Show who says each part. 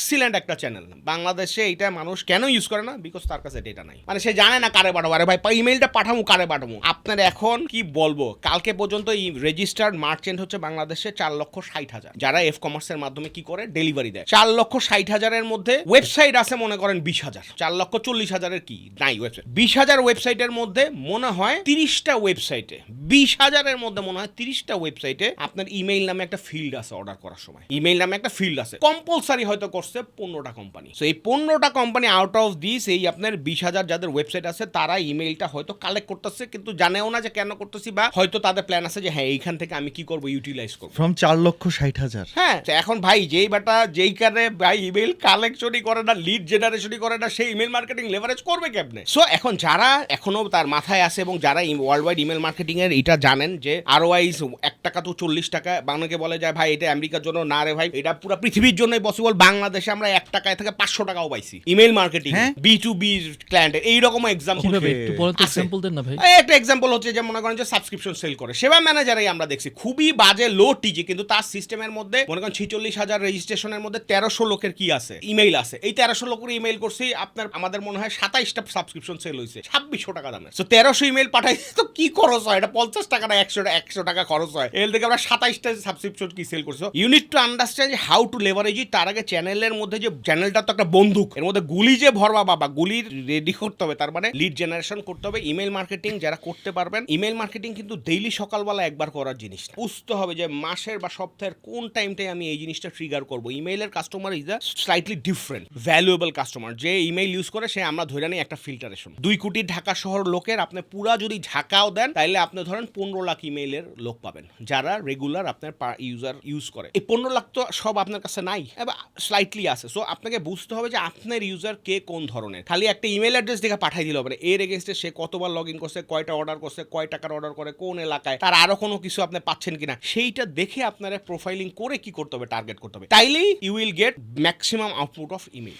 Speaker 1: Excellent একটা channel. বাংলাদেশে এটা মানুষ কেন ইউজ করে না? বিকজ তার কাছে ডেটা নাই, মানে সে জানে না কারে পাঠাবো। আরে ভাই ইমেলটা পাঠাবো কারে পাঠাবো? আপনার এখন কি বলবো, কালকে পর্যন্ত এই রেজিস্টার্ড মার্চেন্ট হচ্ছে বাংলাদেশে 4,60,000, যারা এফ কমার্সের মাধ্যমে কি করে ডেলিভারি দেয়। 4,60,000-এর মধ্যে ওয়েবসাইট আছে মনে করেন 20,000, 4,40,000-এর কি নাই ওয়েবসাইট। 20,000 ওয়েবসাইটের মধ্যে মনে হয় 30টা ওয়েবসাইটে, 20,000-এর মধ্যে মনে হয় 30টা ওয়েবসাইটে আপনার ইমেইল নামে একটা ফিল্ড আছে। অর্ডার করার সময় ইমেইল নামে একটা ফিল্ড আছে, কম্পালসারি হয়তো করছে 15টা কোম্পানি। সো এই 15টা কোম্পানি আউট অফ দিস এই আপনার 20,000 যাদের ওয়েবসাইট আছে তারা ইমেইলটা হয়তো কালেক্ট করতেছে, কিন্তু জানেও না যে কেন করতেছি, বা হয়তো তাদের প্ল্যান আছে যে হ্যাঁ এইখান থেকে আমি কি করবো, ইউটিলাইজ করবো।
Speaker 2: ফ্রম 4,60,000।
Speaker 1: হ্যাঁ, এখন ভাই যেই কারণে ভাই ইমেইল কালেকশনই করে না, লিড জেনারেশনই করে না, সেই ইমেল মার্কেটিং লেভারেজ করবে কেমনে? সো এখন যারা এখনো তার মাথায় আছে এবং যারা ওয়ার্ল্ড ওয়াইড ইমেল মার্কেটিং এর এটা জানেন যে আরওআইস 1 টাকা তো 40 টাকা, বাংলাকে বলে যায় ভাই এটা আমেরিকার জন্য না রে ভাই, এটা পুরো পৃথিবীর জন্যই পসিবল। বাংলাদেশে আমরা 1 টাকায় থেকে 500 টাকাও পাইছি ইমেল মার্কেটিং B2B ক্লায়েন্টের। এইরকম এক্সাম্পল
Speaker 3: একটু বলেন তো, এক্সাম্পল দেন না ভাই।
Speaker 1: একটা এক্সাম্পল হচ্ছে যে মনে করেন যে সাবস্ক্রিপশন সেল করে সেবা ম্যানেজারই আমরা দেখছি খুবই বাজে লো টিজি, কিন্তু তার সিস্টেমের মধ্যে মনে করেন 46,000 রেজিস্ট্রেশনের মধ্যে 1300 লোকের কি আছে, ইমেইল আছে। এই 1300 লোকের ইমেইল করছি আপনার, আমাদের মনে হয় 27টা সাবস্ক্রিপশন সেল হয়েছে 2600 টাকা দামের। সো 1300 ইমেইল পাঠাই তো কি খরচ হয়? এটা 50 টাকা না 100 টাকা খরচ হয়। এর থেকে আমরা 27টা সাবস্ক্রিপশন কি সেল করছো। You need to understand how to leverage it. তার আগে চ্যানেলের মধ্যে যে চ্যানেলটা তো একটা বন্দুক, এর মধ্যে গুলি যে ভরবা বাবা, গুলির রেডি করতে হবে, তার মানে লিড জেনারেশন করতে হবে। ইমেল মার্কেটিং যারা করতে পারবেন, ইমেল মার্কেটিং কিন্তু ডেইলি সকালবেলা একবার করার জিনিস না। বুঝতে হবে যে মাসের বা সপ্তাহের কোন টাইমটাই আমি এই জিনিসটা ট্রিগার করবো। ইমেইলের customer is a slightly different valuable customer. যে ইমেইল ইউজ করে সে আমরা ধরে নিই একটা ফিল্টারেশন। 2 কোটি ঢাকা শহর লোকের আপনি পুরা যদি ঝাঁকাও দেন তাইলে আপনি ধরেন 15 লাখ ইমেইলের লোক পাবেন যারা রেগুলার আপনার ইউজার ইউজ করে। এই 15 লাখ তো সব আপনার কাছে নাই, স্লাইটলি আছে। সো আপনাকে বুঝতে হবে যে আপনার ইউজার কে কোন ধরনের। খালি একটা ইমেল অ্যাড্রেস দেখে পাঠাই দিল হবে না, এর এগেনস্টে সে কতবার লগ ইন করছে, কয়টা অর্ডার করছে, কয় টাকার অর্ডার করে, কোন এলাকায়, তার আরো কোনো কিছু আপনি পাচ্ছেন কিনা সেইটা দেখে আপনারা প্রোফাইলিং করে কি করতে হবে, টার্গেট করতে হবে। তাইলেই you will get maximum output of email.